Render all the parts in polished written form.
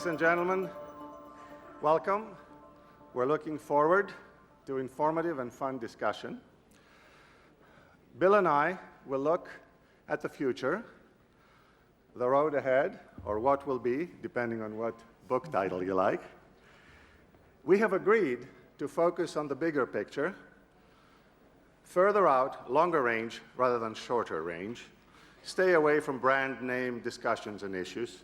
Ladies and gentlemen, welcome. We're looking forward to informative and fun discussion. Bill and I will look at the future, the road ahead, or what will be, depending on what book title you like. We have agreed to focus on the bigger picture, further out, longer range rather than shorter range, stay away from brand name discussions and issues,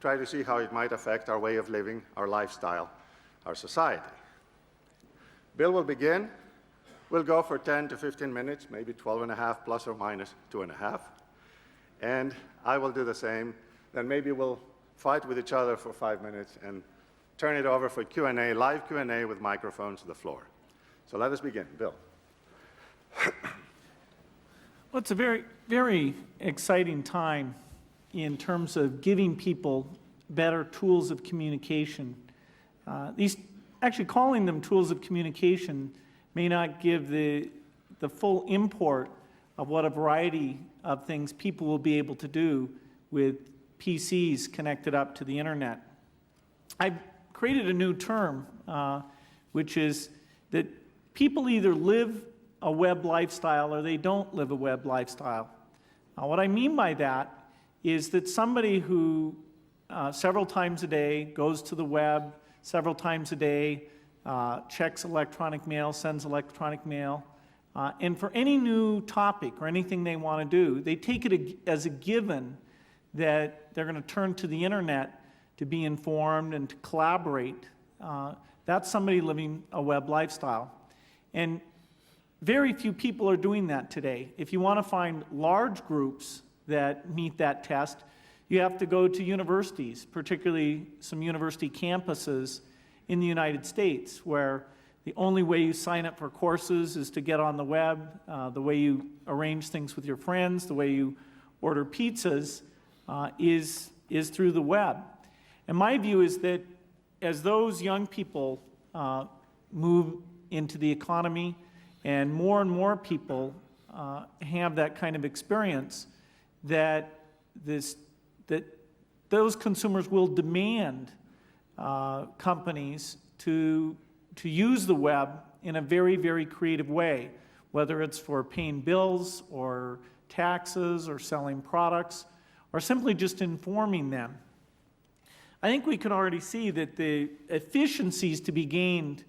try to see how it might affect our way of living, our lifestyle, our society. Bill will begin. We'll go for 10 to 15 minutes, maybe 12 and a half, plus or minus 2.5. And I will do the same. Then maybe we'll fight with each other for 5 minutes and turn it over for Q&A, live Q&A with microphones to the floor. So let us begin. Bill. Well, it's a very, very exciting time in terms of giving people better tools of communication. Actually calling them tools of communication may not give the full import of what a variety of things people will be able to do with PCs connected up to the internet. I've created a new term, which is that people either live a web lifestyle or they don't live a web lifestyle. What I mean by that is that somebody who several times a day goes to the web, several times a day checks electronic mail, sends electronic mail, and for any new topic or anything they want to do, they take it as a given that they're going to turn to the internet to be informed and to collaborate. That's somebody living a web lifestyle. And very few people are doing that today. If you want to find large groups that meet that test, you have to go to universities, particularly some university campuses in the United States, where the only way you sign up for courses is to get on the web, the way you arrange things with your friends, the way you order pizzas is through the web. And my view is that as those young people move into the economy and more people have that kind of experience, that those consumers will demand companies to use the web in a very, very creative way, whether it's for paying bills or taxes or selling products or simply just informing them. I think we can already see that the efficiencies to be gained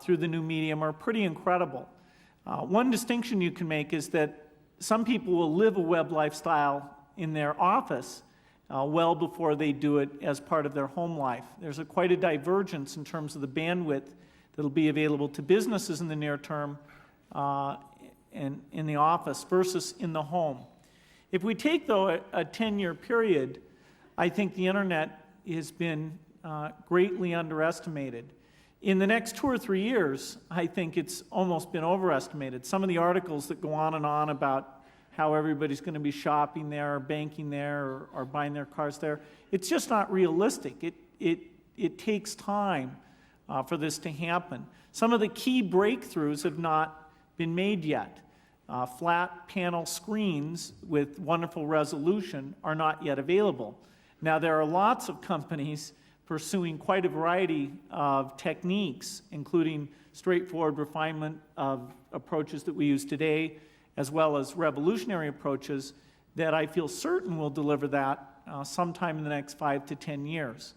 through the new medium are pretty incredible. One distinction you can make is that some people will live a web lifestyle in their office well before they do it as part of their home life. There's quite a divergence in terms of the bandwidth that will be available to businesses in the near term and in the office versus in the home. If we take, though, a 10-year period, I think the internet has been greatly underestimated. In the next 2 or 3 years, I think it's almost been overestimated. Some of the articles that go on and on about how everybody's going to be shopping there or banking there or buying their cars there, it's just not realistic. It takes time for this to happen. Some of the key breakthroughs have not been made yet. Flat panel screens with wonderful resolution are not yet available. Now, there are lots of companies pursuing quite a variety of techniques, including straightforward refinement of approaches that we use today, as well as revolutionary approaches that I feel certain will deliver that sometime in the next 5 to 10 years.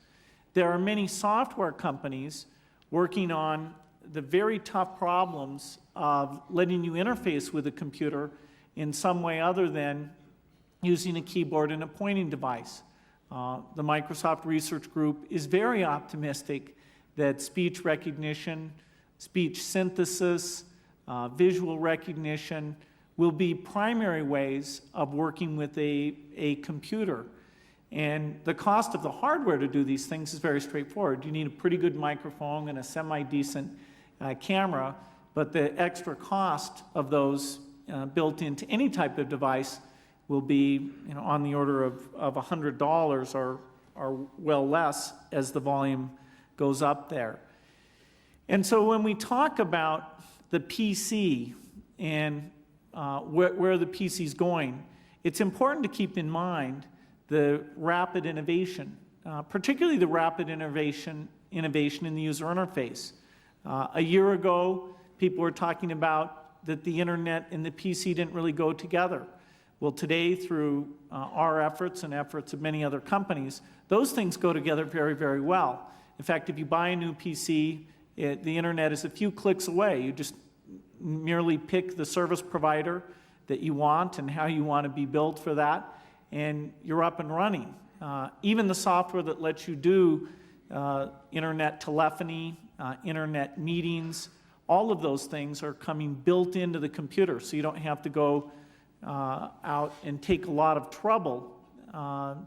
There are many software companies working on the very tough problems of letting you interface with a computer in some way other than using a keyboard and a pointing device. The Microsoft Research Group is very optimistic that speech recognition, speech synthesis, visual recognition will be primary ways of working with a computer. And the cost of the hardware to do these things is very straightforward. You need a pretty good microphone and a semi-decent camera, but the extra cost of those built into any type of device will be on the order of $100 or well less as the volume goes up there. And so when we talk about the PC and where the PC is going, it's important to keep in mind the rapid innovation particularly the rapid innovation in the user interface. A year ago, people were talking about that the internet and the PC didn't really go together. Well, today, through our efforts and efforts of many other companies, those things go together very, very well. In fact, if you buy a new PC, the internet is a few clicks away. You just merely pick the service provider that you want and how you want to be billed for that, and you're up and running. Even the software that lets you do internet telephony, internet meetings, all of those things are coming built into the computer, so you don't have to go out and take a lot of trouble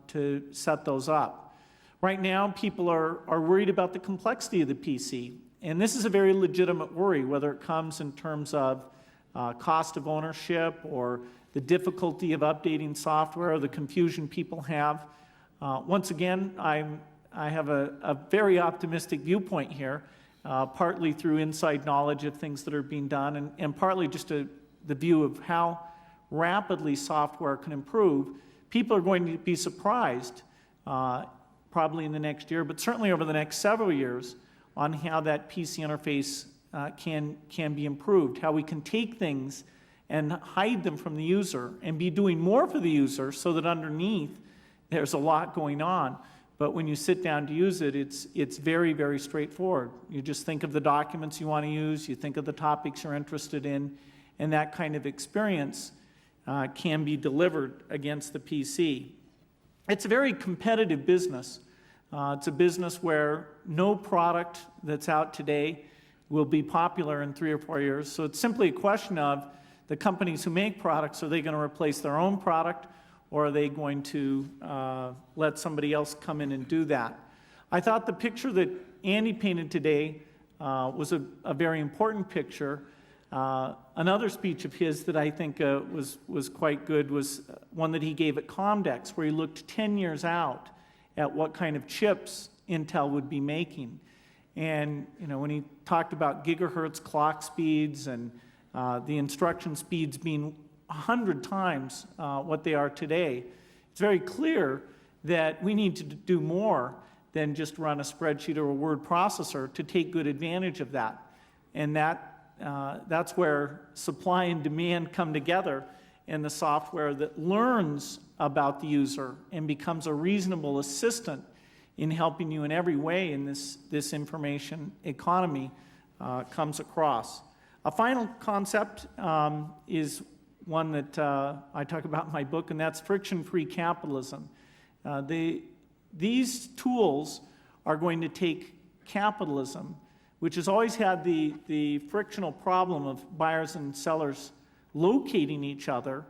to set those up. Right now, people are worried about the complexity of the PC, and this is a very legitimate worry, whether it comes in terms of cost of ownership or the difficulty of updating software or the confusion people have. Once again, I have a very optimistic viewpoint here, partly through inside knowledge of things that are being done, and partly just the view of how rapidly software can improve. People are going to be surprised, probably in the next year, but certainly over the next several years, on how that PC interface can be improved, how we can take things and hide them from the user and be doing more for the user so that underneath there's a lot going on. But when you sit down to use it, it's very, very straightforward. You just think of the documents you want to use, you think of the topics you're interested in, and that kind of experience can be delivered against the PC. It's a very competitive business. It's a business where no product that's out today will be popular in 3 or 4 years. So it's simply a question of the companies who make products, are they going to replace their own product, or are they going to let somebody else come in and do that? I thought the picture that Andy painted today was a very important picture. Another speech of his that I think was quite good was one that he gave at Comdex, where he looked 10 years out at what kind of chips Intel would be making. And when he talked about gigahertz clock speeds and the instruction speeds being 100 times what they are today, it's very clear that we need to do more than just run a spreadsheet or a word processor to take good advantage of that. And that's where supply and demand come together, and the software that learns about the user and becomes a reasonable assistant in helping you in every way in this information economy comes across. A final concept is one that I talk about in my book, and that's friction-free capitalism. These tools are going to take capitalism, which has always had the frictional problem of buyers and sellers locating each other.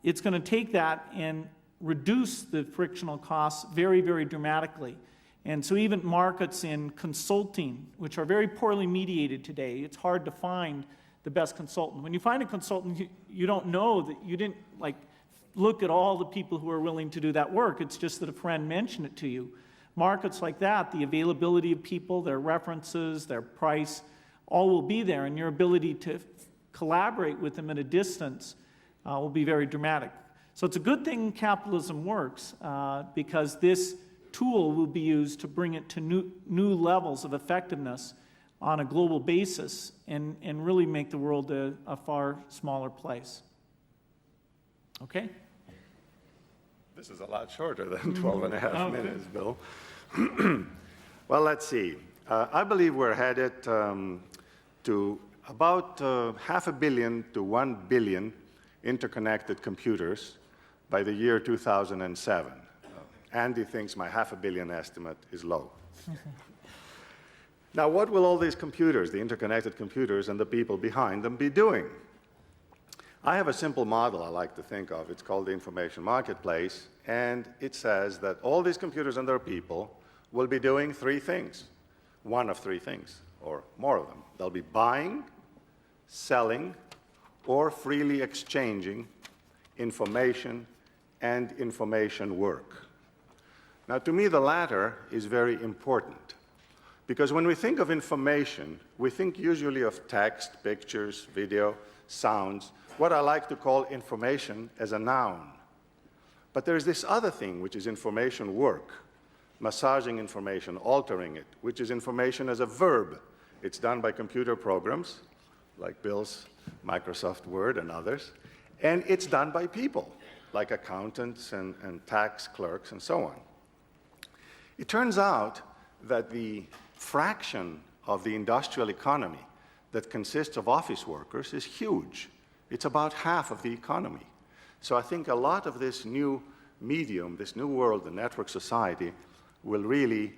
It's going to take that and reduce the frictional costs very, very dramatically. And so even markets in consulting, which are very poorly mediated today, it's hard to find the best consultant. When you find a consultant, you don't know that you didn't look at all the people who are willing to do that work. It's just that a friend mentioned it to you. Markets like that, the availability of people, their references, their price, all will be there, and your ability to collaborate with them at a distance will be very dramatic. So it's a good thing capitalism works because this tool will be used to bring it to new levels of effectiveness on a global basis and really make the world a far smaller place. Okay? This is a lot shorter than 12 and a half minutes, Bill. Well, let's see. I believe we're headed to about 500 million to 1 billion interconnected computers by the year 2007. Andy thinks my 500 million estimate is low. Now, what will all these computers, the interconnected computers and the people behind them, be doing? I have a simple model I like to think of. It's called the information marketplace, and it says that all these computers and their people will be doing 3 things, one of 3 things, or more of them. They'll be buying, selling, or freely exchanging information and information work. Now, to me, the latter is very important, because when we think of information, we think usually of text, pictures, video, sounds, what I like to call information as a noun. But there's this other thing, which is information work, massaging information, altering it, which is information as a verb. It's done by computer programs, like Bill's Microsoft Word and others, and it's done by people, like accountants and tax clerks and so on. It turns out that the fraction of the industrial economy that consists of office workers is huge. It's about half of the economy. So I think a lot of this new medium, this new world, the network society, will really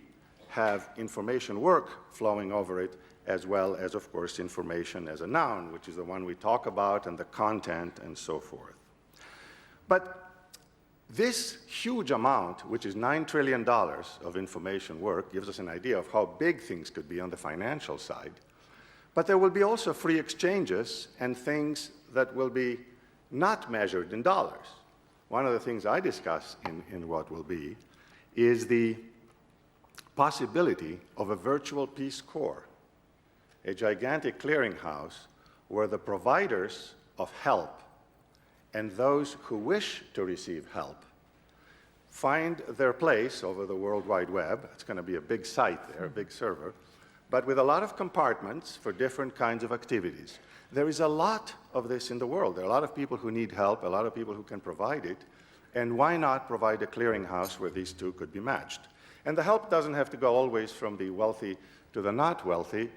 have information work flowing over it, as well as, of course, information as a noun, which is the one we talk about, and the content, and so forth. But this huge amount, which is $9 trillion of information work, gives us an idea of how big things could be on the financial side. But there will be also free exchanges and things that will be not measured in dollars. One of the things I discuss in what will be is the possibility of a virtual Peace Corps, a gigantic clearinghouse where the providers of help and those who wish to receive help find their place over the World Wide Web. It's going to be a big site there, a big server, but with a lot of compartments for different kinds of activities. There is a lot of this in the world. There are a lot of people who need help, a lot of people who can provide it, and why not provide a clearinghouse where these two could be matched? And the help doesn't have to go always from the wealthy to the not wealthy.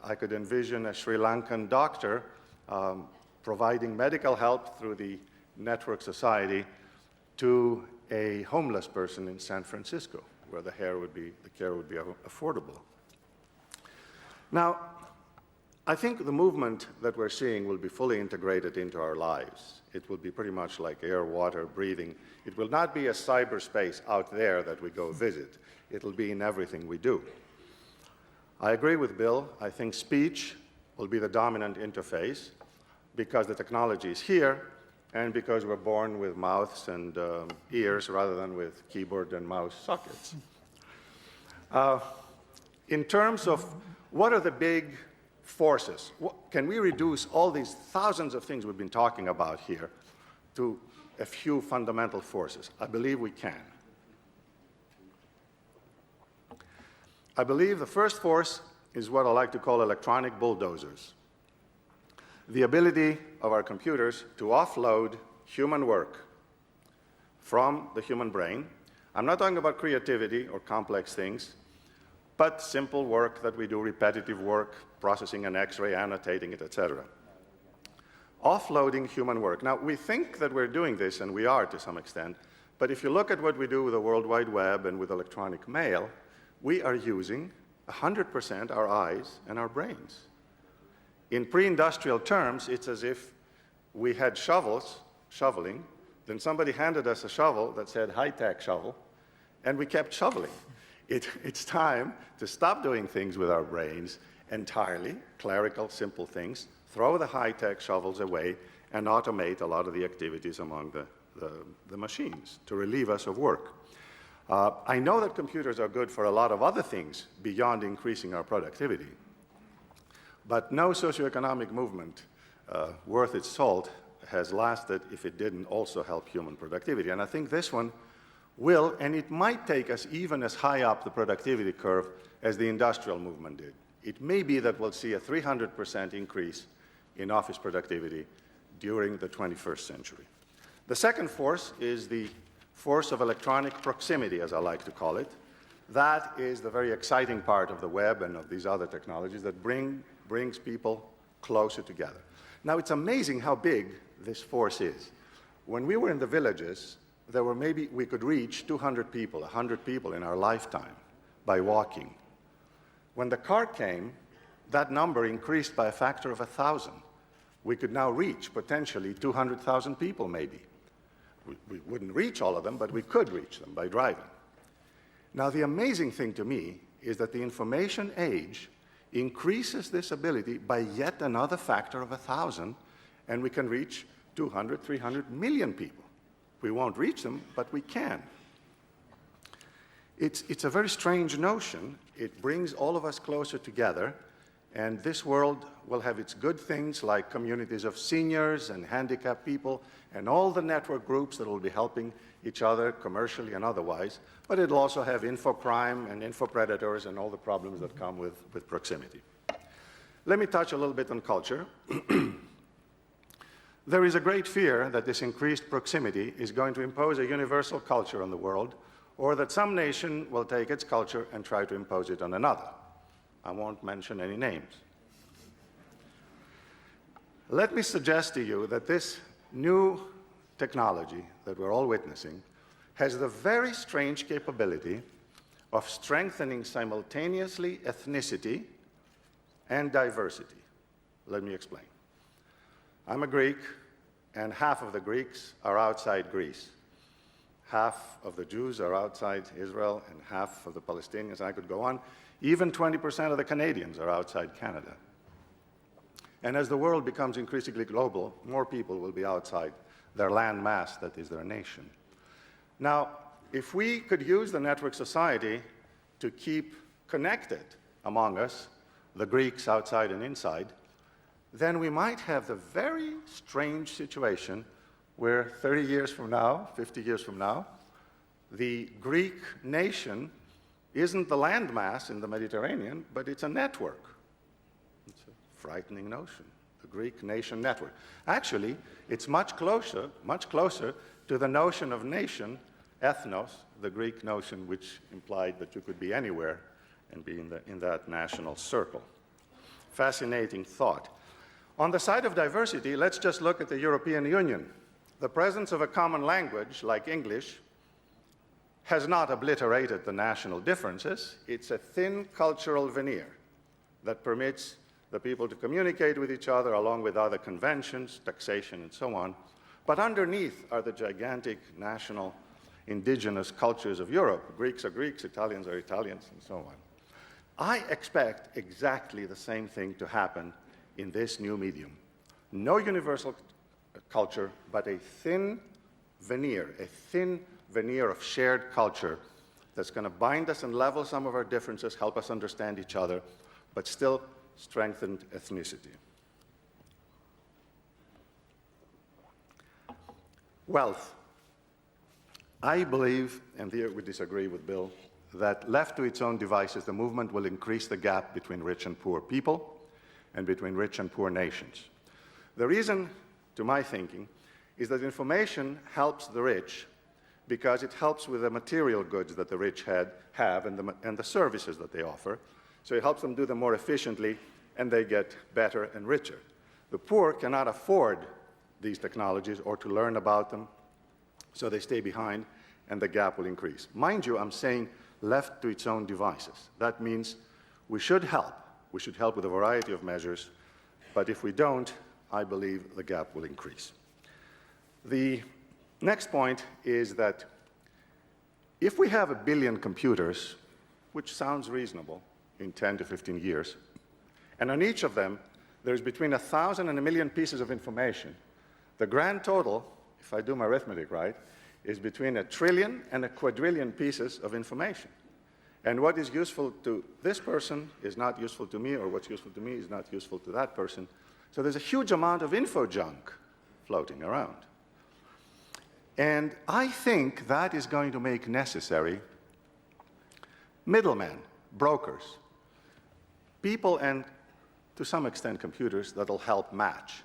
I could envision a Sri Lankan doctor providing medical help through the network society to a homeless person in San Francisco, where the care would be affordable. Now, I think the movement that we're seeing will be fully integrated into our lives. It will be pretty much like air, water, breathing. It will not be a cyberspace out there that we go visit. It'll be in everything we do. I agree with Bill. I think speech will be the dominant interface because the technology is here and because we're born with mouths and ears rather than with keyboard and mouse sockets. In terms of what are the big forces, can we reduce all these thousands of things we've been talking about here to a few fundamental forces? I believe we can. I believe the first force is what I like to call electronic bulldozers. The ability of our computers to offload human work from the human brain. I'm not talking about creativity or complex things, but simple work that we do, repetitive work, processing an X-ray, annotating it, etc. Offloading human work. Now, we think that we're doing this, and we are to some extent, but if you look at what we do with the World Wide Web and with electronic mail, we are using 100% our eyes and our brains. In pre-industrial terms, it's as if we had shoveling, then somebody handed us a shovel that said high-tech shovel, and we kept shoveling. It's time to stop doing things with our brains entirely, clerical, simple things, throw the high-tech shovels away, and automate a lot of the activities among the machines to relieve us of work. I know that computers are good for a lot of other things beyond increasing our productivity, but no socioeconomic movement worth its salt has lasted if it didn't also help human productivity. And I think this one will, and it might take us even as high up the productivity curve as the industrial movement did. It may be that we'll see a 300% increase in office productivity during the 21st century. The second force is the force of electronic proximity, as I like to call it. That is the very exciting part of the web and of these other technologies that brings people closer together. Now, it's amazing how big this force is. When we were in the villages, there were maybe, we could reach 200 people, 100 people in our lifetime by walking. When the car came, that number increased by a factor of 1,000. We could now reach potentially 200,000 people maybe. We wouldn't reach all of them, but we could reach them by driving. Now, the amazing thing to me is that the information age increases this ability by yet another factor of 1,000, and we can reach 200, 300 million people. We won't reach them, but we can. It's a very strange notion. It brings all of us closer together, And this world will have its good things like communities of seniors and handicapped people and all the network groups that will be helping each other commercially and otherwise. But it'll also have infocrime and infopredators and all the problems that come with proximity. Let me touch a little bit on culture. There is a great fear that this increased proximity is going to impose a universal culture on the world, or that some nation will take its culture and try to impose it on another. I won't mention any names. Let me suggest to you that this new technology that we're all witnessing has the very strange capability of strengthening simultaneously ethnicity and diversity. Let me explain. I'm a Greek, and half of the Greeks are outside Greece. Half of the Jews are outside Israel, and half of the Palestinians, I could go on. Even 20% of the Canadians are outside Canada. And as the world becomes increasingly global, more people will be outside their land mass, that is their nation. Now, if we could use the network society to keep connected among us, the Greeks outside and inside, then we might have the very strange situation where 30 years from now, 50 years from now, the Greek nation isn't the landmass in the Mediterranean, but it's a network. It's a frightening notion, the Greek nation network. Actually, it's much closer to the notion of nation, ethnos, the Greek notion which implied that you could be anywhere and be in that national circle. Fascinating thought. On the side of diversity, let's just look at the European Union. The presence of a common language, like English, has not obliterated the national differences. It's a thin cultural veneer that permits the people to communicate with each other along with other conventions, taxation, and so on. But underneath are the gigantic national indigenous cultures of Europe. Greeks are Greeks, Italians are Italians, and so on. I expect exactly the same thing to happen in this new medium. No universal culture, but a thin veneer of shared culture that's going to bind us and level some of our differences, help us understand each other, but still strengthen ethnicity. Wealth. I believe, and here we disagree with Bill, that left to its own devices, the movement will increase the gap between rich and poor people and between rich and poor nations. The reason, to my thinking, is that information helps the rich because it helps with the material goods that the rich have and the services that they offer. So it helps them do them more efficiently, and they get better and richer. The poor cannot afford these technologies or to learn about them, so they stay behind, and the gap will increase. Mind you, I'm saying left to its own devices. That means we should help. We should help with a variety of measures, but if we don't, I believe the gap will increase. The next point is that if we have 1 billion computers, which sounds reasonable in 10 to 15 years, and on each of them there's between 1,000 and 1 million pieces of information, the grand total, if I do my arithmetic right, is between 1 trillion and 1 quadrillion pieces of information. And what is useful to this person is not useful to me, or what's useful to me is not useful to that person. So there's a huge amount of info junk floating around. And I think that is going to make necessary middlemen, brokers, people and, to some extent, computers that will help match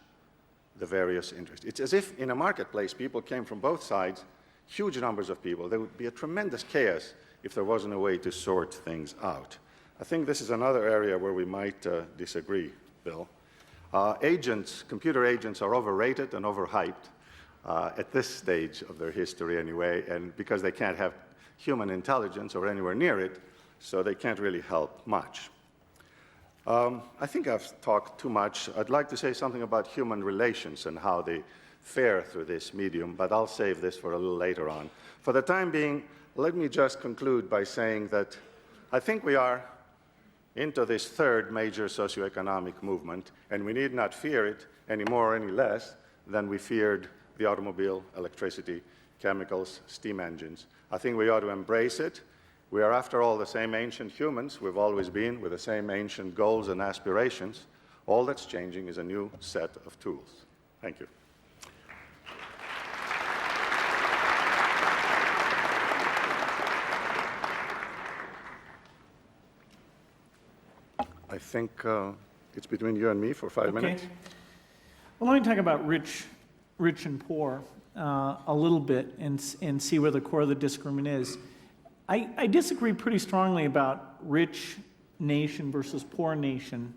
the various interests. It's as if in a marketplace people came from both sides, huge numbers of people. There would be a tremendous chaos if there wasn't a way to sort things out. I think this is another area where we might disagree, Bill. Computer agents are overrated and overhyped at this stage of their history anyway, and because they can't have human intelligence or anywhere near it, so they can't really help much. I think I've talked too much. I'd like to say something about human relations and how they fare through this medium, but I'll save this for a little later on. For the time being, let me just conclude by saying that I think we are into this third major socioeconomic movement, and we need not fear it any more or any less than we feared the automobile, electricity, chemicals, steam engines. I think we ought to embrace it We are, after all, the same ancient humans we've always been, with the same ancient goals and aspirations. All that's changing is a new set of tools. Thank you. I think it's between you and me for 5 minutes. Well, let me talk about rich and poor a little bit and see where the core of the disagreement is. I disagree pretty strongly about rich nation versus poor nation.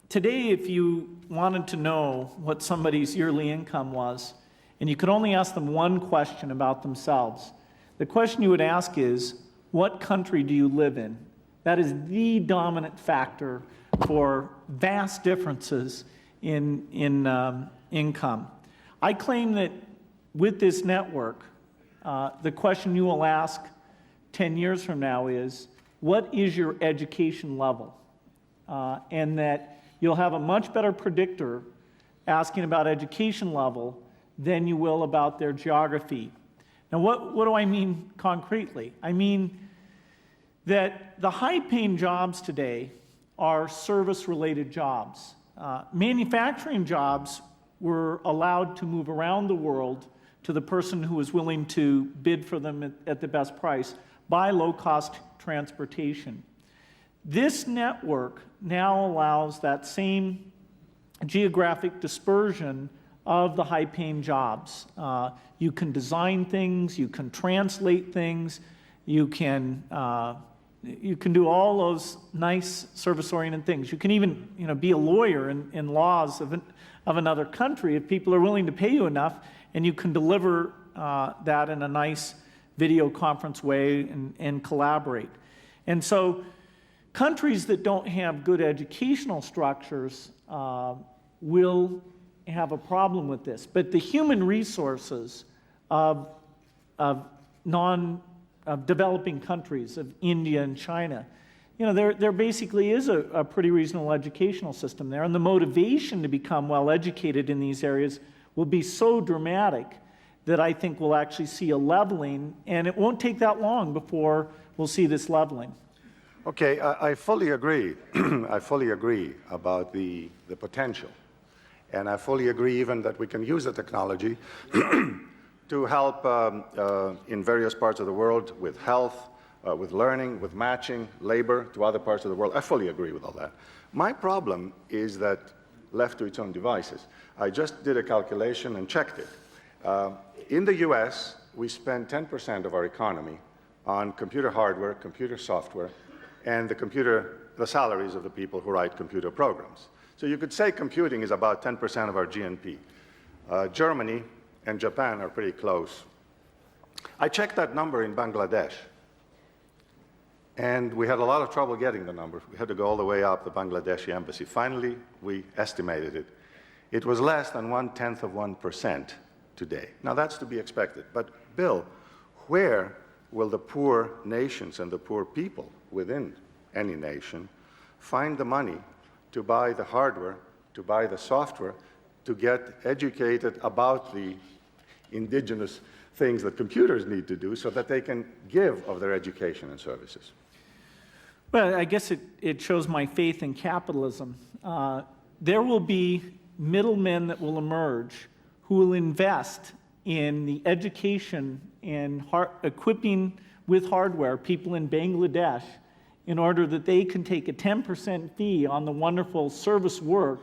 Today, if you wanted to know what somebody's yearly income was, and you could only ask them one question about themselves, the question you would ask is, what country do you live in? That is the dominant factor for vast differences in income. I claim that with this network, the question you will ask 10 years from now is, what is your education level? And that you'll have a much better predictor asking about education level than you will about their geography. Now, what do I mean concretely? I mean that the high-paying jobs today are service-related jobs. Manufacturing jobs were allowed to move around the world to the person who was willing to bid for them at the best price by low-cost transportation. This network now allows that same geographic dispersion of the high-paying jobs. You can design things, you can translate things, you can do all those nice service-oriented things. You can even, be a lawyer in laws of another country if people are willing to pay you enough, and you can deliver that in a nice video conference way and collaborate. And so countries that don't have good educational structures will have a problem with this. But the human resources of developing countries, of India and China, there basically is a pretty reasonable educational system there, and the motivation to become well-educated in these areas will be so dramatic that I think we'll actually see a leveling, and it won't take that long before we'll see this leveling. Okay, I fully agree. I fully agree about the potential. And I fully agree even that we can use the technology to help in various parts of the world with health, with learning, with matching labor to other parts of the world. I fully agree with all that. My problem is that left to its own devices. I just did a calculation and checked it. In the US, we spend 10% of our economy on computer hardware, computer software, and the salaries of the people who write computer programs. So you could say computing is about 10% of our GNP. Germany and Japan are pretty close. I checked that number in Bangladesh, and we had a lot of trouble getting the number. We had to go all the way up the Bangladeshi embassy. Finally, we estimated it. It was less than 0.1% today. Now, that's to be expected. But, Bill, where will the poor nations and the poor people within any nation find the money to buy the hardware, to buy the software, to get educated about the indigenous things that computers need to do so that they can give of their education and services? Well, I guess it shows my faith in capitalism. There will be middlemen that will emerge who will invest in the education and equipping with hardware people in Bangladesh in order that they can take a 10% fee on the wonderful service work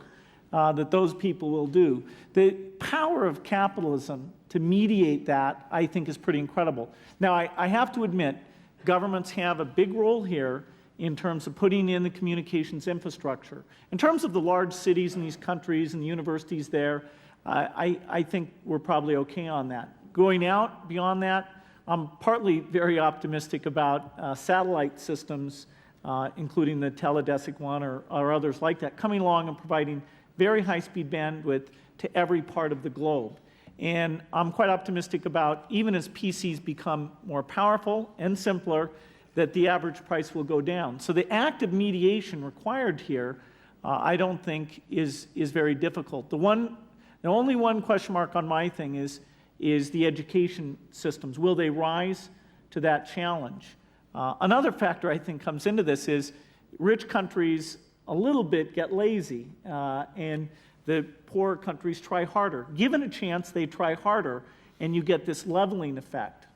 that those people will do. The power of capitalism to mediate that, I think, is pretty incredible. Now, I have to admit, governments have a big role here in terms of putting in the communications infrastructure. In terms of the large cities in these countries and the universities there, I think we're probably okay on that. Going out beyond that, I'm partly very optimistic about satellite systems, including the Teledesic one or others like that, coming along and providing very high-speed bandwidth to every part of the globe. And I'm quite optimistic about, even as PCs become more powerful and simpler, that the average price will go down. So the act of mediation required here, I don't think is very difficult. The only one question mark on my thing is the education systems. Will they rise to that challenge. Another factor I think comes into this is rich countries a little bit get lazy, and the poorer countries try harder. Given a chance, they try harder, and you get this leveling effect.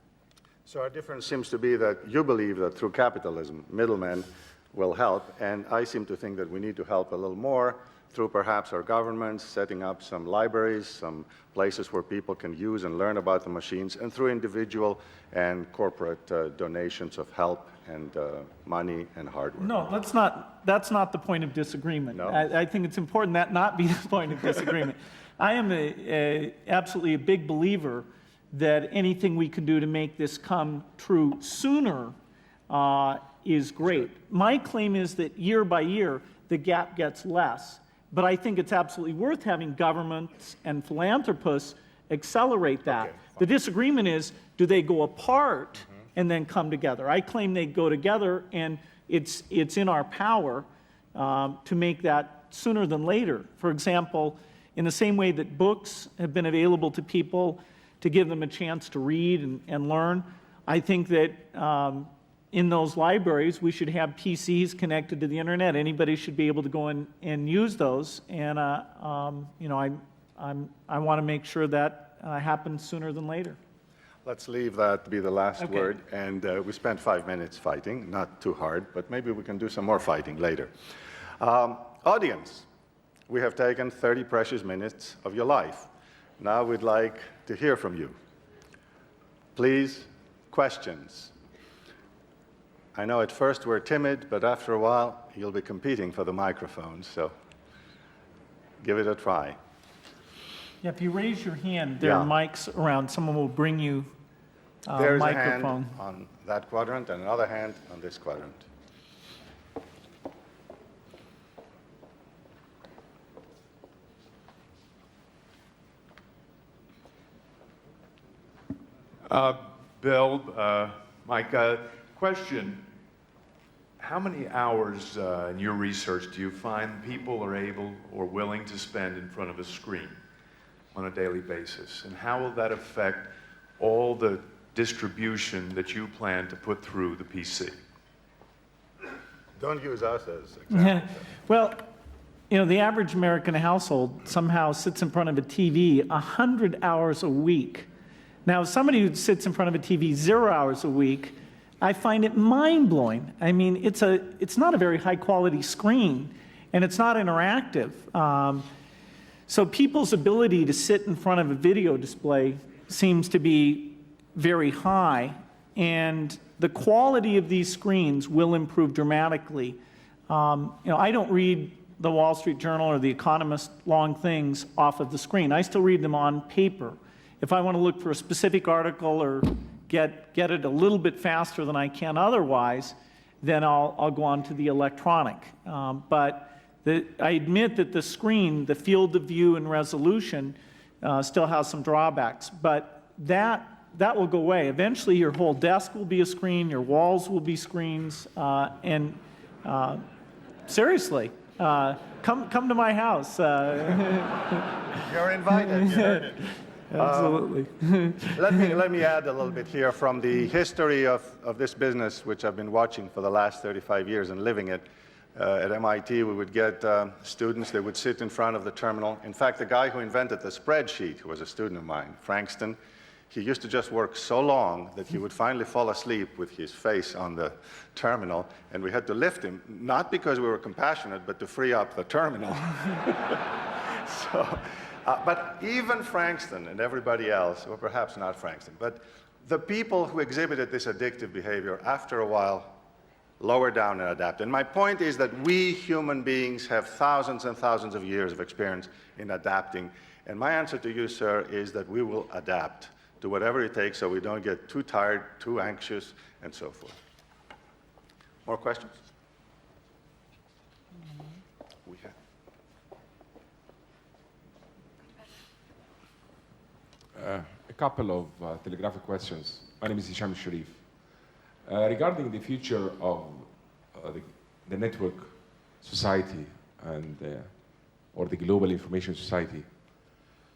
So our difference seems to be that you believe that through capitalism, middlemen will help, and I seem to think that we need to help a little more through perhaps our governments setting up some libraries, some places where people can use and learn about the machines, and through individual and corporate donations of help and money and hardware. No, that's not the point of disagreement. No? I think it's important that not be the point of disagreement. I am absolutely a big believer that anything we can do to make this come true sooner is great. My claim is that year by year, the gap gets less. But I think it's absolutely worth having governments and philanthropists accelerate that. Okay, the disagreement is, do they go apart and then come together? I claim they go together, and it's in our power to make that sooner than later. For example, in the same way that books have been available to people to give them a chance to read and learn, I think that in those libraries, we should have PCs connected to the internet. Anybody should be able to go in and use those. And you know, I want to make sure that happens sooner than later. Let's leave that to be the last Okay. word. And we spent 5 minutes fighting, not too hard, but maybe we can do some more fighting later. Audience, we have taken 30 precious minutes of your life. Now we'd like to hear from you. Please, questions. I know at first we're timid, but after a while, you'll be competing for the microphone, so give it a try. Yeah, if you raise your hand, there are mics around. Someone will bring you a There's microphone. a hand on that quadrant and another hand on this quadrant. Bill, Mike, question. How many hours in your research do you find people are able or willing to spend in front of a screen on a daily basis? And how will that affect all the distribution that you plan to put through the PC? Don't use us as examples. Well, you know, the average American household somehow sits in front of a TV 100 hours a week. Now, somebody who sits in front of a TV 0 hours a week, I find it mind-blowing. I mean, it's not a very high-quality screen, and it's not interactive. So people's ability to sit in front of a video display seems to be very high, and the quality of these screens will improve dramatically. You know, I don't read the Wall Street Journal or the Economist long things off of the screen. I still read them on paper. If I want to look for a specific article or get it a little bit faster than I can otherwise, then I'll go on to the electronic. But I admit that the screen, the field of view and resolution, still has some drawbacks. But that will go away. Eventually, your whole desk will be a screen, your walls will be screens, and seriously, come to my house. You're invited. You heard it. Absolutely. Let me add a little bit here from the history of this business, which I've been watching for the last 35 years and living it. At MIT, we would get students that would sit in front of the terminal. In fact, the guy who invented the spreadsheet, who was a student of mine, Frankston, he used to just work so long that he would finally fall asleep with his face on the terminal, and we had to lift him, not because we were compassionate, but to free up the terminal. But even Frankston and everybody else, or perhaps not Frankston, but the people who exhibited this addictive behavior, after a while, lower down and adapt. And my point is that we human beings have thousands and thousands of years of experience in adapting. And my answer to you, sir, is that we will adapt to whatever it takes so we don't get too tired, too anxious, and so forth. More questions? We have. A couple of telegraphic questions. My name is Hisham Sharif. Regarding the future of the network society and or the global information society,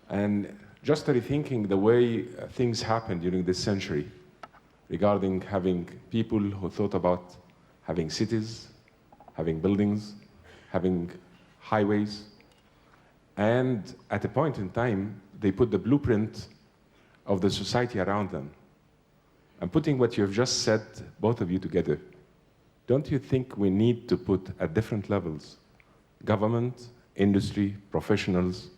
and just rethinking the way things happened during this century, regarding having people who thought about having cities, having buildings, having highways, and at a point in time, they put the blueprint of the society around them. And putting what you've just said, both of you together, don't you think we need to put at different levels, government, industry, professionals,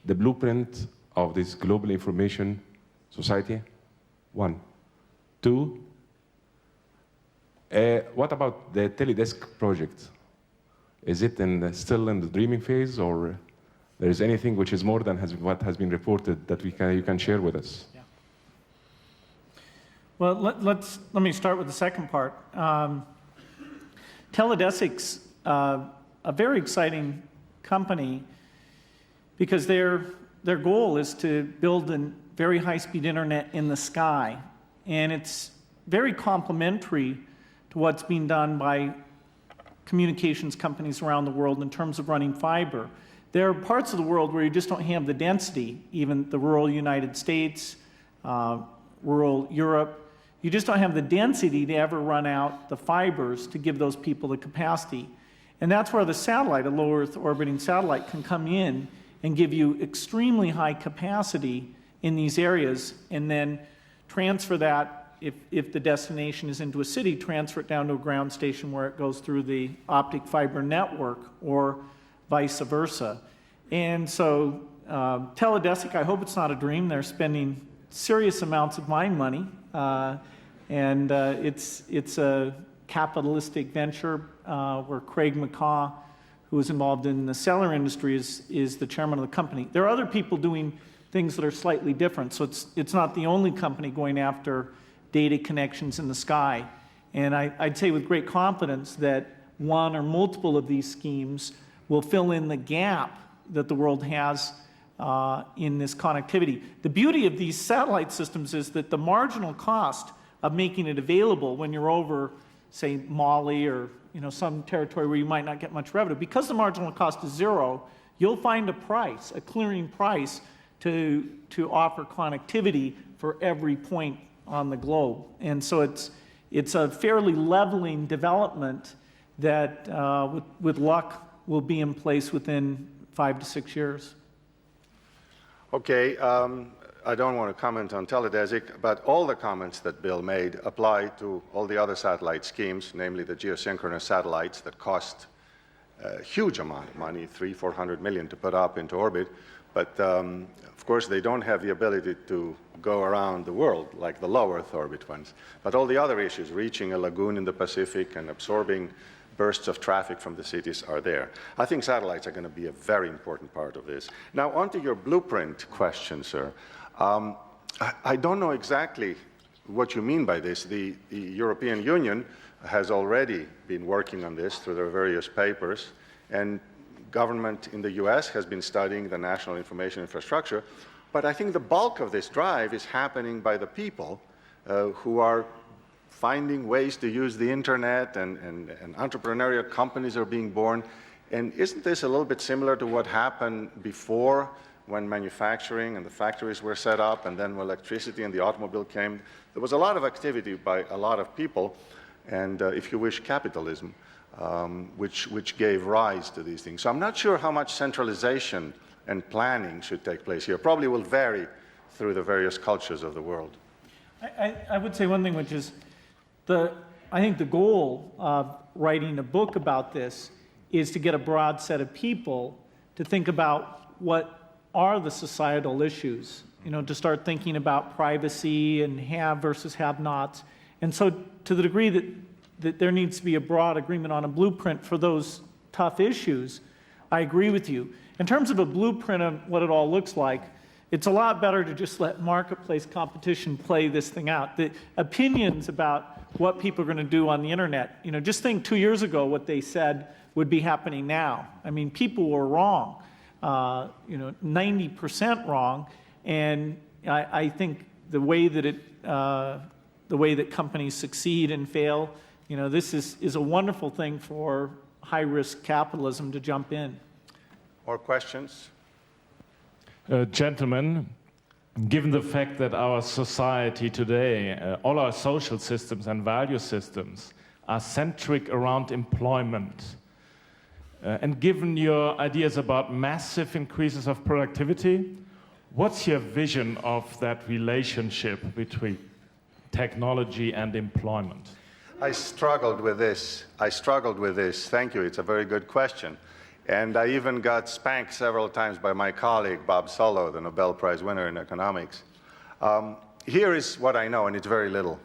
the blueprint of this global information society? One. Two, what about the Teledesk project? Is it still in the dreaming phase, or there is anything which is more than what has been reported that you can share with us? Yeah. Well, let me start with the second part. Teledesk's a very exciting company because their goal is to build a very high-speed internet in the sky, and it's very complementary to what's being done by communications companies around the world in terms of running fiber. There are parts of the world where you just don't have the density, even the rural United States, rural Europe. You just don't have the density to ever run out the fibers to give those people the capacity. And that's where the satellite, a low Earth orbiting satellite, can come in and give you extremely high capacity in these areas, and then transfer that, if the destination is into a city, transfer it down to a ground station where it goes through the optic fiber network, or vice versa. And so Teledesk, I hope it's not a dream. They're spending serious amounts of my money, and it's a capitalistic venture where Craig McCaw, who is involved in the cellular industry, is the chairman of the company. There are other people doing things that are slightly different, so it's not the only company going after data connections in the sky. And I'd say with great confidence that one or multiple of these schemes will fill in the gap that the world has in this connectivity. The beauty of these satellite systems is that the marginal cost of making it available when you're over, say, Mali or some territory where you might not get much revenue, because the marginal cost is zero, you'll find a price, a clearing price, to offer connectivity for every point on the globe. And so it's a fairly leveling development that, with luck, will be in place within 5 to 6 years. Okay, I don't want to comment on Teledesk, but all the comments that Bill made apply to all the other satellite schemes, namely the geosynchronous satellites that cost a huge amount of money, $300–400 million to put up into orbit. But of course, they don't have the ability to go around the world like the low Earth orbit ones. But all the other issues, reaching a lagoon in the Pacific and absorbing bursts of traffic from the cities, are there. I think satellites are going to be a very important part of this. Now, on to your blueprint question, sir. I don't know exactly what you mean by this. The European Union has already been working on this through their various papers, and government in the US has been studying the national information infrastructure. But I think the bulk of this drive is happening by the people who are finding ways to use the internet, and entrepreneurial companies are being born. And isn't this a little bit similar to what happened before, when manufacturing and the factories were set up, and then when electricity and the automobile came? There was a lot of activity by a lot of people, and if you wish, capitalism, which gave rise to these things. So I'm not sure how much centralization and planning should take place here. Probably will vary through the various cultures of the world. I would say one thing, which is, I think the goal of writing a book about this is to get a broad set of people to think about what are the societal issues, to start thinking about privacy and have versus have-nots. And so to the degree that there needs to be a broad agreement on a blueprint for those tough issues, I agree with you. In terms of a blueprint of what it all looks like, it's a lot better to just let marketplace competition play this thing out. The opinions about what people are going to do on the internet, just think 2 years ago what they said would be happening now. I mean, people were wrong, 90% wrong, and I think the way that companies succeed and fail, this is a wonderful thing for high-risk capitalism to jump in. More questions? Gentlemen, given the fact that our society today, all our social systems and value systems are centric around employment, and given your ideas about massive increases of productivity, what's your vision of that relationship between technology and employment? I struggled with this. Thank you. It's a very good question. And I even got spanked several times by my colleague, Bob Solow, the Nobel Prize winner in economics. Here is what I know, and it's very little.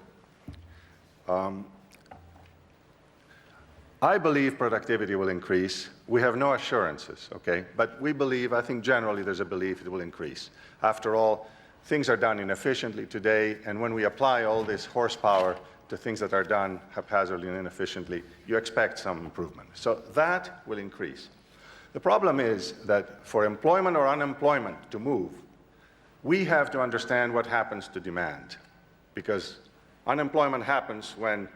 I believe productivity will increase. We have no assurances, okay? But we believe, I think generally there's a belief it will increase. After all, things are done inefficiently today, and when we apply all this horsepower to things that are done haphazardly and inefficiently, you expect some improvement. So that will increase. The problem is that for employment or unemployment to move, we have to understand what happens to demand, because unemployment happens when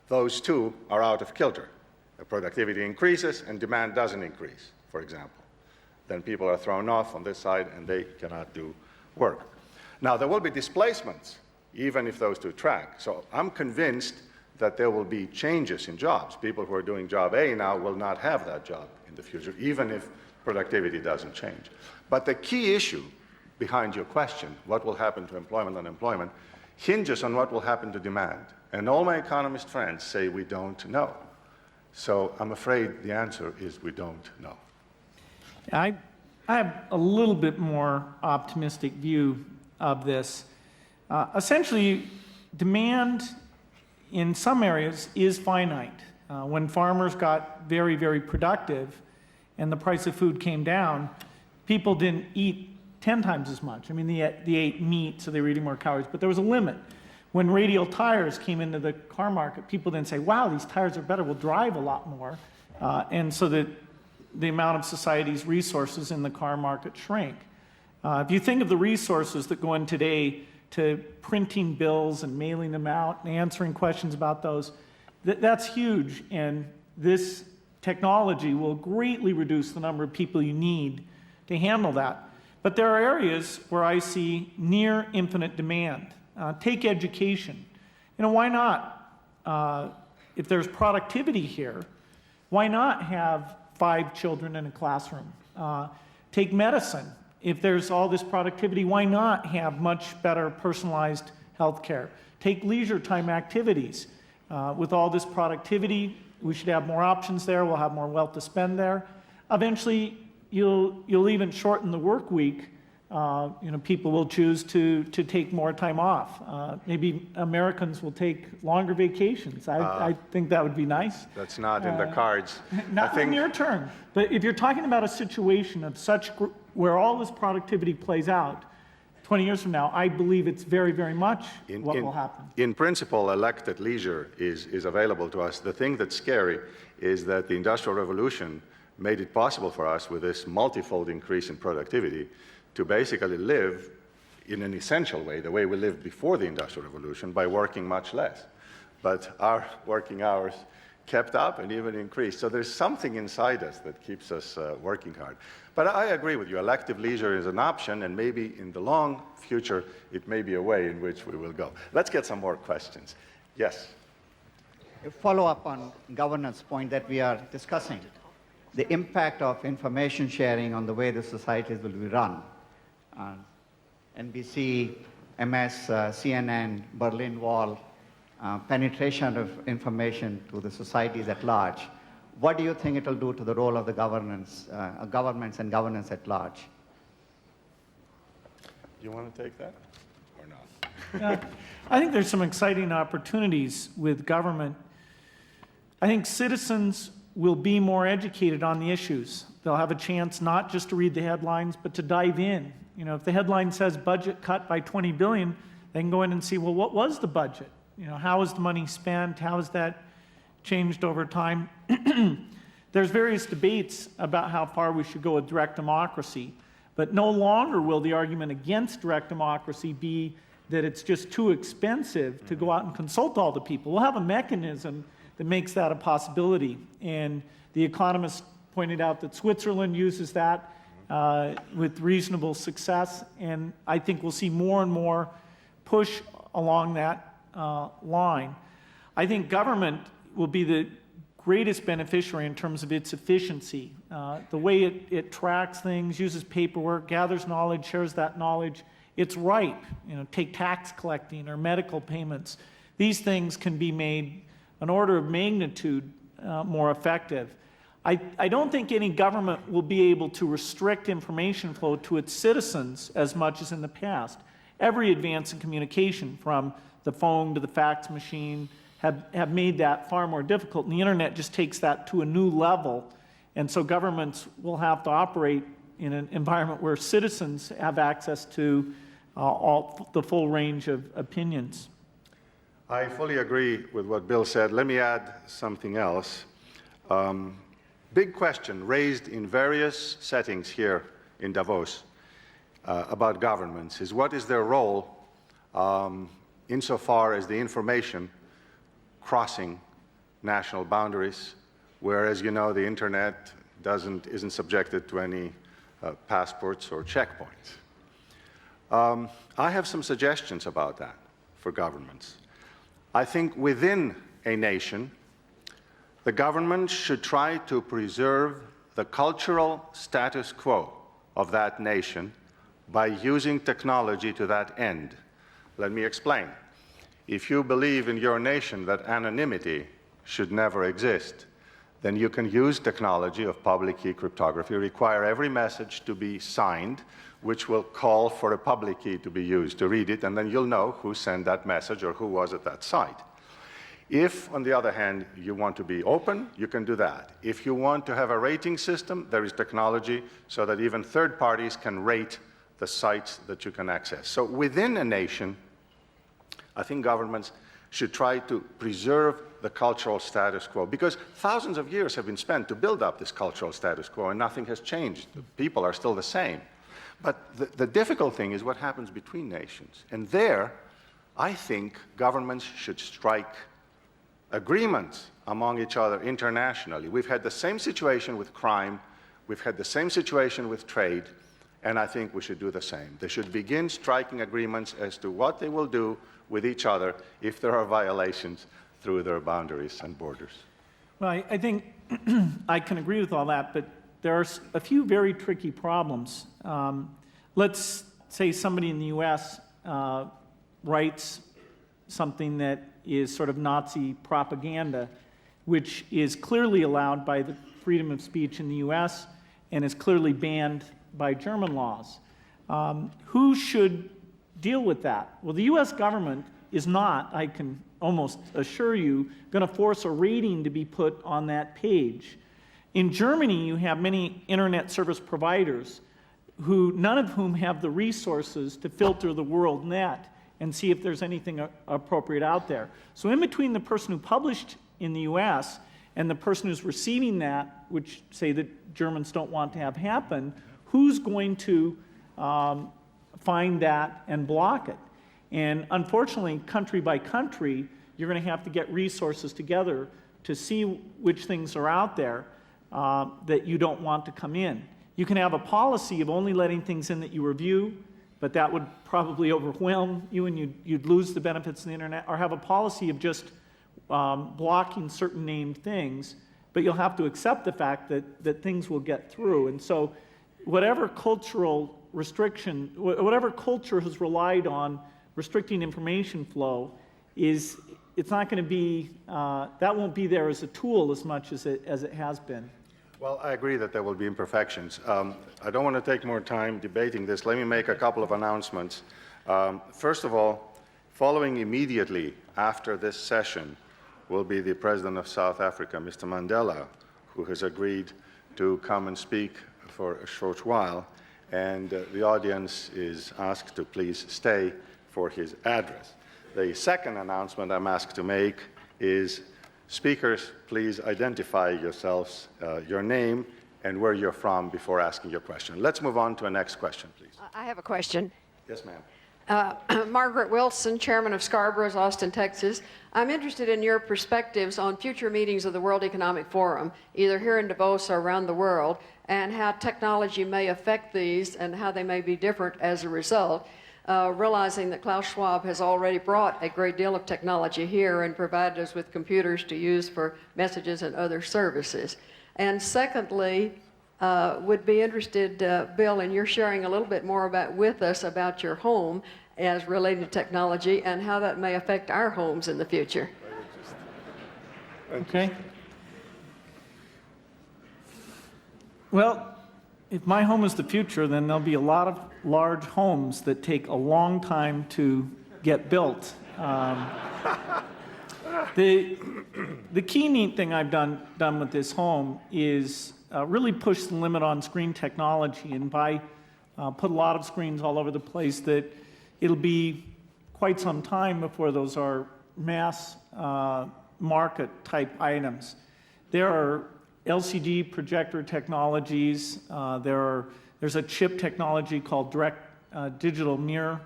those two are out of kilter. The productivity increases and demand doesn't increase, for example. Then people are thrown off on this side and they cannot do work. Now, there will be displacements, even if those two track. So I'm convinced that there will be changes in jobs. People who are doing job A now will not have that job in the future, even if productivity doesn't change. But the key issue behind your question, what will happen to employment and unemployment, hinges on what will happen to demand. And all my economist friends say we don't know. So I'm afraid the answer is we don't know. I have a little bit more optimistic view of this. Essentially, demand in some areas is finite. When farmers got very, very productive and the price of food came down, people didn't eat 10 times as much. I mean, they ate meat, so they were eating more calories, but there was a limit. When radial tires came into the car market, people didn't say, wow, these tires are better, we'll drive a lot more. And so that the amount of society's resources in the car market shrank. If you think of the resources that go in today to printing bills and mailing them out and answering questions about those, that's huge. And this technology will greatly reduce the number of people you need to handle that. But there are areas where I see near infinite demand. Take education. You know, why not? If there's productivity here, why not have 5 children in a classroom? Take medicine. If there's all this productivity, why not have much better personalized health care? Take leisure time activities. With all this productivity, we should have more options there. We'll have more wealth to spend there. Eventually, you'll even shorten the work week. People will choose to take more time off. Maybe Americans will take longer vacations. I think that would be nice. That's not in the cards. Not in the near term. But if you're talking about a situation of such where all this productivity plays out, 20 years from now, I believe it's very, very much what will happen. In principle, elected leisure is available to us. The thing that's scary is that the Industrial Revolution made it possible for us, with this multifold increase in productivity, to basically live in an essential way, the way we lived before the Industrial Revolution, by working much less. But our working hours kept up and even increased. So there's something inside us that keeps us working hard. But I agree with you, elective leisure is an option, and maybe in the long future, it may be a way in which we will go. Let's get some more questions. Yes? A follow-up on governance point that we are discussing, the impact of information sharing on the way the societies will be run. NBC, MS, CNN, Berlin Wall, penetration of information to the societies at large. What do you think it will do to the role of the governments and governance at large? You want to take that or not? I think there's some exciting opportunities with government. I think citizens will be more educated on the issues. They'll have a chance not just to read the headlines, but to dive in. You know, if the headline says budget cut by 20 billion, they can go in and see, well, what was the budget? You know, how was the money spent? How has that changed over time? There's various debates about how far we should go with direct democracy, but no longer will the argument against direct democracy be that it's just too expensive to go out and consult all the people. We'll have a mechanism that makes that a possibility. And the economists pointed out that Switzerland uses that, with reasonable success, and I think we'll see more and more push along that line. I think government will be the greatest beneficiary in terms of its efficiency. The way it tracks things, uses paperwork, gathers knowledge, shares that knowledge, it's ripe. Take tax collecting or medical payments. These things can be made an order of magnitude more effective. I don't think any government will be able to restrict information flow to its citizens as much as in the past. Every advance in communication, from the phone to the fax machine, have made that far more difficult, and the internet just takes that to a new level. And so governments will have to operate in an environment where citizens have access to the full range of opinions. I fully agree with what Bill said. Let me add something else. Big question raised in various settings here in Davos about governments is, what is their role insofar as the information crossing national boundaries, where, as you know, the internet isn't subjected to any passports or checkpoints. I have some suggestions about that for governments. I think within a nation, the government should try to preserve the cultural status quo of that nation by using technology to that end. Let me explain. If you believe in your nation that anonymity should never exist, then you can use technology of public key cryptography, require every message to be signed, which will call for a public key to be used to read it, and then you'll know who sent that message or who was at that site. If, on the other hand, you want to be open, you can do that. If you want to have a rating system, there is technology so that even third parties can rate the sites that you can access. So within a nation, I think governments should try to preserve the cultural status quo, because thousands of years have been spent to build up this cultural status quo, and nothing has changed. The people are still the same. But the difficult thing is what happens between nations. And there, I think governments should strike agreements among each other internationally. We've had the same situation with crime, we've had the same situation with trade, and I think we should do the same. They should begin striking agreements as to what they will do with each other if there are violations through their boundaries and borders. Well, I think I can agree with all that, but there are a few very tricky problems. Let's say somebody in the US writes something that is sort of Nazi propaganda, which is clearly allowed by the freedom of speech in the US and is clearly banned by German laws. Who should deal with that? Well, the US government is not, I can almost assure you, going to force a rating to be put on that page. In Germany, you have many internet service providers none of whom have the resources to filter the world net and see if there's anything appropriate out there. So in between the person who published in the US and the person who's receiving that, which say that Germans don't want to have happen, who's going to find that and block it? And unfortunately, country by country, you're going to have to get resources together to see which things are out there that you don't want to come in. You can have a policy of only letting things in that you review, but that would probably overwhelm you and you'd lose the benefits of the internet, or have a policy of just blocking certain named things, but you'll have to accept the fact that things will get through. And so whatever cultural restriction, whatever culture has relied on restricting information flow, it's not going to be, that won't be there as a tool as much as it has been. Well, I agree that there will be imperfections. I don't want to take more time debating this. Let me make a couple of announcements. First of all, following immediately after this session will be the President of South Africa, Mr. Mandela, who has agreed to come and speak for a short while, and the audience is asked to please stay for his address. The second announcement I'm asked to make is, speakers, please identify yourselves, your name, and where you're from before asking your question. Let's move on to a next question, please. I have a question. Yes, ma'am. Margaret Wilson, chairman of Scarborough's, Austin, Texas. I'm interested in your perspectives on future meetings of the World Economic Forum, either here in Davos or around the world, and how technology may affect these and how they may be different as a result, realizing that Klaus Schwab has already brought a great deal of technology here and provided us with computers to use for messages and other services. And secondly, would be interested, Bill, in your sharing a little bit more with us about your home as related to technology and how that may affect our homes in the future. Okay. Well, if my home is the future, then there'll be a lot of large homes that take a long time to get built. The key neat thing I've done with this home is really push the limit on screen technology, and by put a lot of screens all over the place that it'll be quite some time before those are mass market type items. There are LCD projector technologies. There's a chip technology called direct digital mirror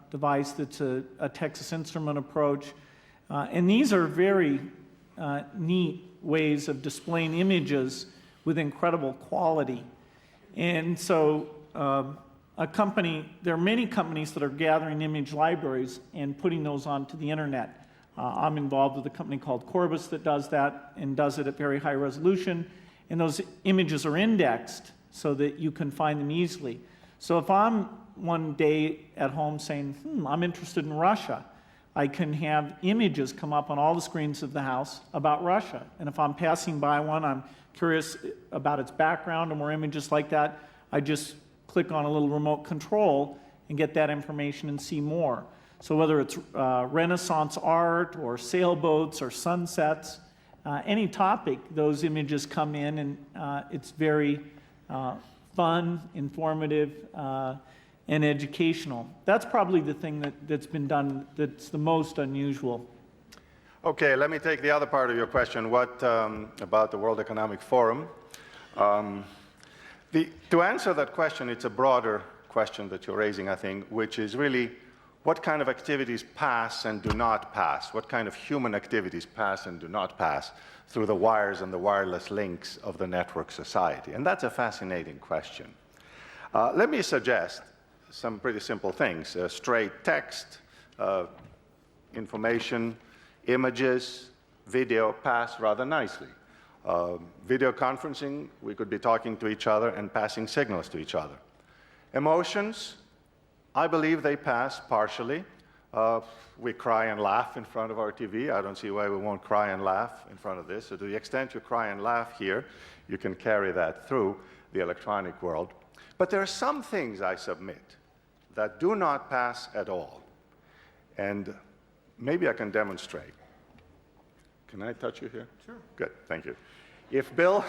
device that's a Texas Instrument approach. And these are very neat ways of displaying images with incredible quality. And so there are many companies that are gathering image libraries and putting those onto the internet. I'm involved with a company called Corbis that does that and does it at very high resolution. And those images are indexed so that you can find them easily. So if I'm one day at home saying, I'm interested in Russia, I can have images come up on all the screens of the house about Russia. And if I'm passing by one, I'm curious about its background or more images like that, I just click on a little remote control and get that information and see more. So whether it's Renaissance art or sailboats or sunsets, any topic, those images come in, and it's very fun, informative, and educational. That's probably the thing that's been done that's the most unusual. Okay, let me take the other part of your question. What about the World Economic Forum? To answer that question, it's a broader question that you're raising, I think, which is really what kind of activities pass and do not pass? What kind of human activities pass and do not pass through the wires and the wireless links of the network society? And that's a fascinating question. Let me suggest some pretty simple things. Straight text, information, images, video pass rather nicely. Video conferencing, we could be talking to each other and passing signals to each other. Emotions, I believe they pass partially. We cry and laugh in front of our TV. I don't see why we won't cry and laugh in front of this. So to the extent you cry and laugh here, you can carry that through the electronic world. But there are some things, I submit, that do not pass at all. And maybe I can demonstrate. Can I touch you here? Sure. Good, thank you. If Bill,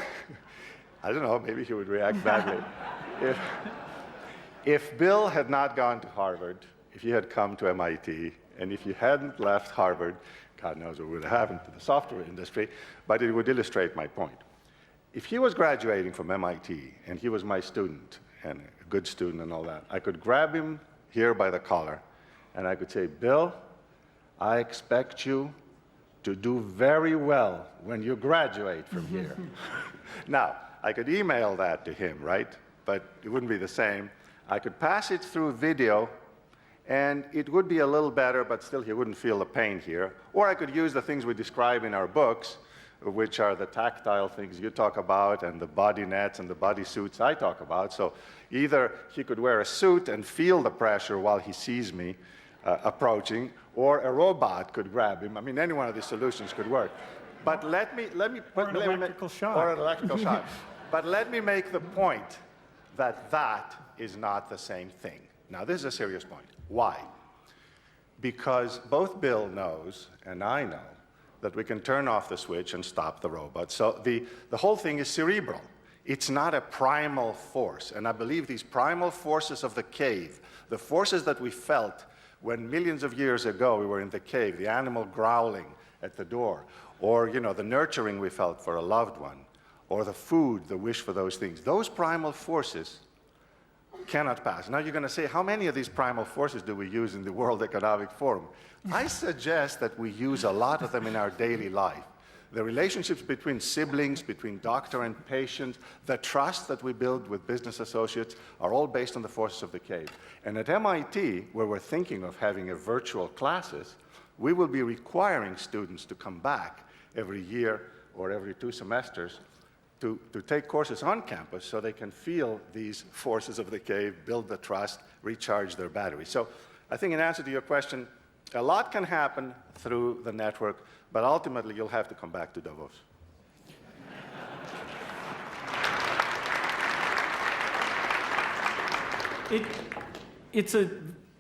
I don't know, maybe he would react badly. If Bill had not gone to Harvard, if he had come to MIT, and if he hadn't left Harvard, God knows what would have happened to the software industry, but it would illustrate my point. If he was graduating from MIT, and he was my student, and a good student and all that, I could grab him here by the collar, and I could say, Bill, I expect you to do very well when you graduate from here. Now, I could email that to him, right? But it wouldn't be the same. I could pass it through video, and it would be a little better, but still he wouldn't feel the pain here. Or I could use the things we describe in our books, which are the tactile things you talk about, and the body nets and the body suits I talk about. So either he could wear a suit and feel the pressure while he sees me approaching, or a robot could grab him. I mean, any one of these solutions could work. But let me Or an electrical shock. Or an electrical shock. But let me make the point that that is not the same thing. Now, this is a serious point. Why? Because both Bill knows and I know that we can turn off the switch and stop the robot. So the whole thing is cerebral. It's not a primal force. And I believe these primal forces of the cave, the forces that we felt when millions of years ago we were in the cave, the animal growling at the door, or the nurturing we felt for a loved one, or the food, the wish for those things, those primal forces cannot pass. Now you're going to say, how many of these primal forces do we use in the World Economic Forum? I suggest that we use a lot of them in our daily life. The relationships between siblings, between doctor and patient, the trust that we build with business associates are all based on the forces of the cave. And at MIT, where we're thinking of having a virtual classes, we will be requiring students to come back every year or every 2 semesters to take courses on campus so they can feel these forces of the cave, build the trust, recharge their batteries. So I think in answer to your question, a lot can happen through the network, but ultimately you'll have to come back to Davos.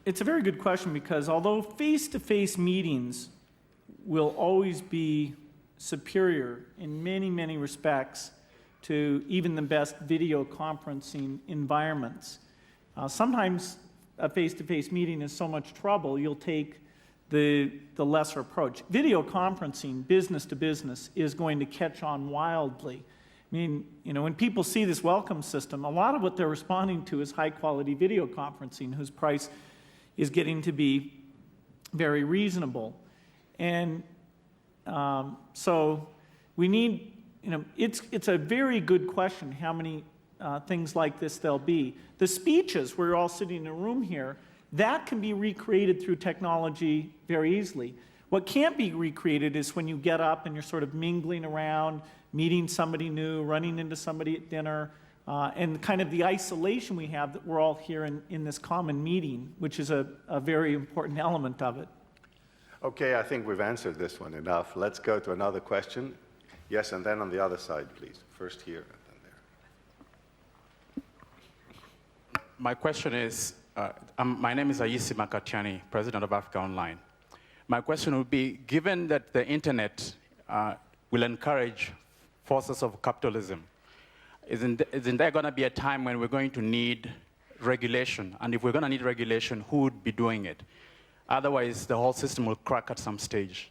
It's a very good question, because although face-to-face meetings will always be superior in many, many respects to even the best video conferencing environments, sometimes a face-to-face meeting is so much trouble, you'll take the lesser approach. Video conferencing, business to business, is going to catch on wildly. I mean, you know, when people see this welcome system, a lot of what they're responding to is high-quality video conferencing, whose price is getting to be very reasonable. And so we need, you know, it's a very good question how many things like this there'll be. The speeches, where you're all sitting in a room here, that can be recreated through technology very easily. What can't be recreated is when you get up and you're sort of mingling around, meeting somebody new, running into somebody at dinner, and kind of the isolation we have that we're all here in this common meeting, which is a very important element of it. Okay, I think we've answered this one enough. Let's go to another question. Yes, and then on the other side, please. First here, and then there. My question is, my name is Ayisi Makatiani, president of Africa Online. My question would be, given that the internet will encourage forces of capitalism, isn't there going to be a time when we're going to need regulation? And if we're going to need regulation, who would be doing it? Otherwise, the whole system will crack at some stage.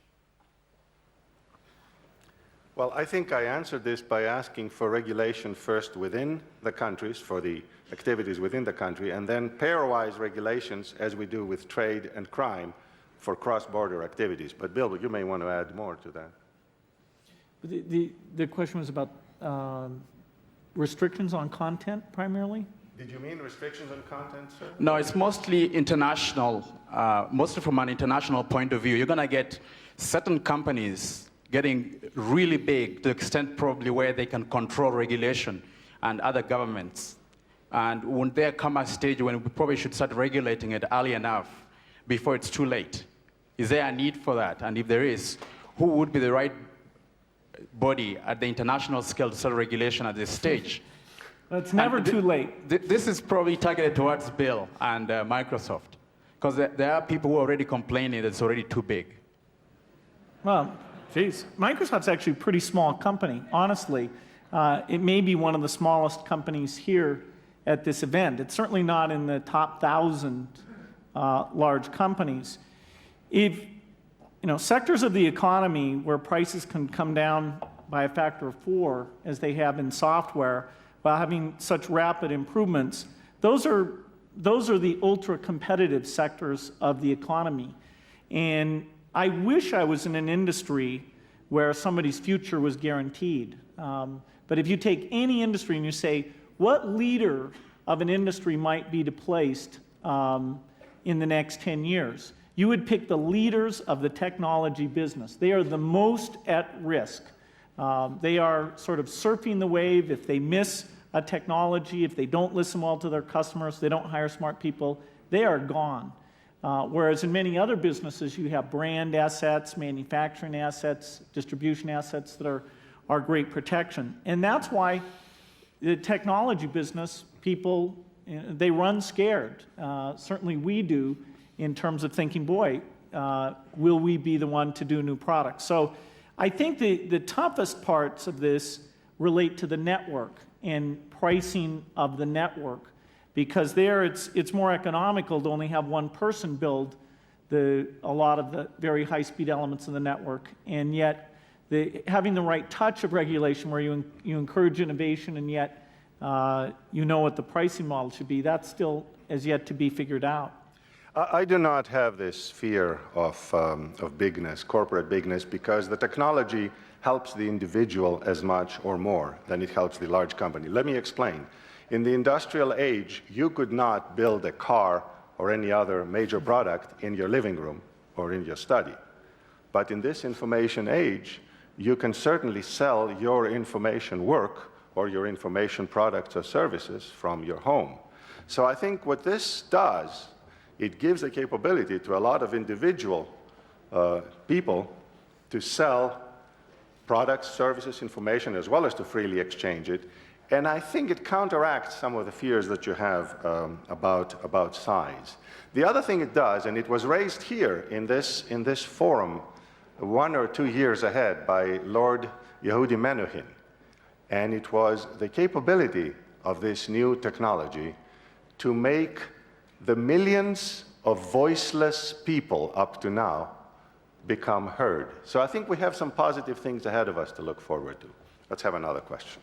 Well, I think I answered this by asking for regulation first within the countries, for the activities within the country, and then pairwise regulations, as we do with trade and crime, for cross-border activities. But Bill, you may want to add more to that. The question was about restrictions on content, primarily? Did you mean restrictions on content, sir? No, it's mostly international, mostly from an international point of view. You're going to get certain companies getting really big to the extent probably where they can control regulation and other governments. And won't there come a stage when we probably should start regulating it early enough before it's too late? Is there a need for that? And if there is, who would be the right body at the international scale to start regulation at this stage? It's never too late. This is probably targeted towards Bill and Microsoft, because there are people who are already complaining that it's already too big. Well, geez, Microsoft's actually a pretty small company, honestly. It may be one of the smallest companies here at this event. It's certainly not in the top 1,000 large companies. If, you know, sectors of the economy where prices can come down by a factor of 4, as they have in software, while having such rapid improvements, those are the ultra-competitive sectors of the economy. And I wish I was in an industry where somebody's future was guaranteed. But if you take any industry and you say, what leader of an industry might be displaced in the next 10 years? You would pick the leaders of the technology business. They are the most at risk. They are sort of surfing the wave. If they miss a technology, if they don't listen well to their customers, they don't hire smart people, they are gone. Whereas in many other businesses, you have brand assets, manufacturing assets, distribution assets that are great protection. And that's why the technology business, people, they run scared. Certainly we do, in terms of thinking, boy, will we be the one to do new products? So I think the toughest parts of this relate to the network and pricing of the network, because there it's more economical to only have one person build a lot of the very high-speed elements of the network, and yet having the right touch of regulation where you encourage innovation and yet you know what the pricing model should be. That's still as yet to be figured out. I do not have this fear of bigness, corporate bigness, because the technology helps the individual as much or more than it helps the large company. Let me explain. In the industrial age, you could not build a car or any other major product in your living room or in your study. But in this information age, you can certainly sell your information work or your information products or services from your home. So I think what this does, it gives a capability to a lot of individual people to sell products, services, information, as well as to freely exchange it. And I think it counteracts some of the fears that you have about size. The other thing it does, and it was raised here in this forum 1 or 2 years ahead by Lord Yehudi Menuhin, and it was the capability of this new technology to make the millions of voiceless people up to now become heard. So I think we have some positive things ahead of us to look forward to. Let's have another question.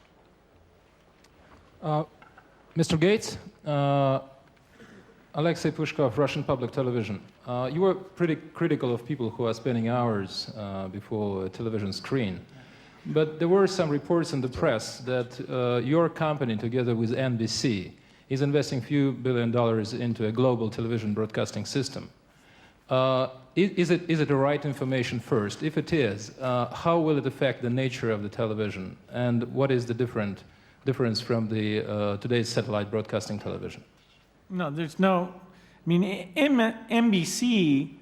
Mr. Gates, Alexei Pushkov, Russian Public Television. You were pretty critical of people who are spending hours before a television screen. But there were some reports in the press that your company, together with NBC, is investing a few $1 billion into a global television broadcasting system. Is it the right information first? If it is, how will it affect the nature of the television? And what is the difference from the today's satellite broadcasting television? No, there's no, I mean, NBC,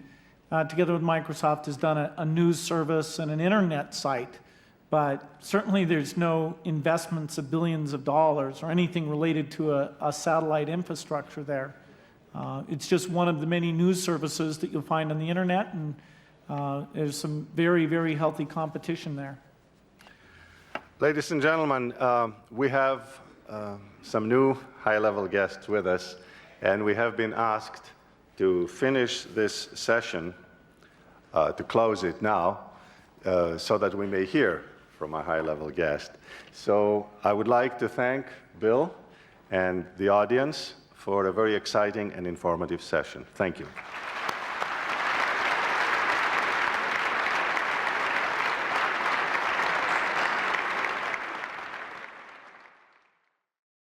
together with Microsoft, has done a news service and an internet site, but certainly there's no investments of billions of dollars or anything related to a satellite infrastructure there. It's just one of the many news services that you'll find on the internet, and there's some very, very healthy competition there. Ladies and gentlemen, we have some new high-level guests with us, and we have been asked to finish this session, to close it now, so that we may hear from a high-level guest. So I would like to thank Bill and the audience for a very exciting and informative session. Thank you.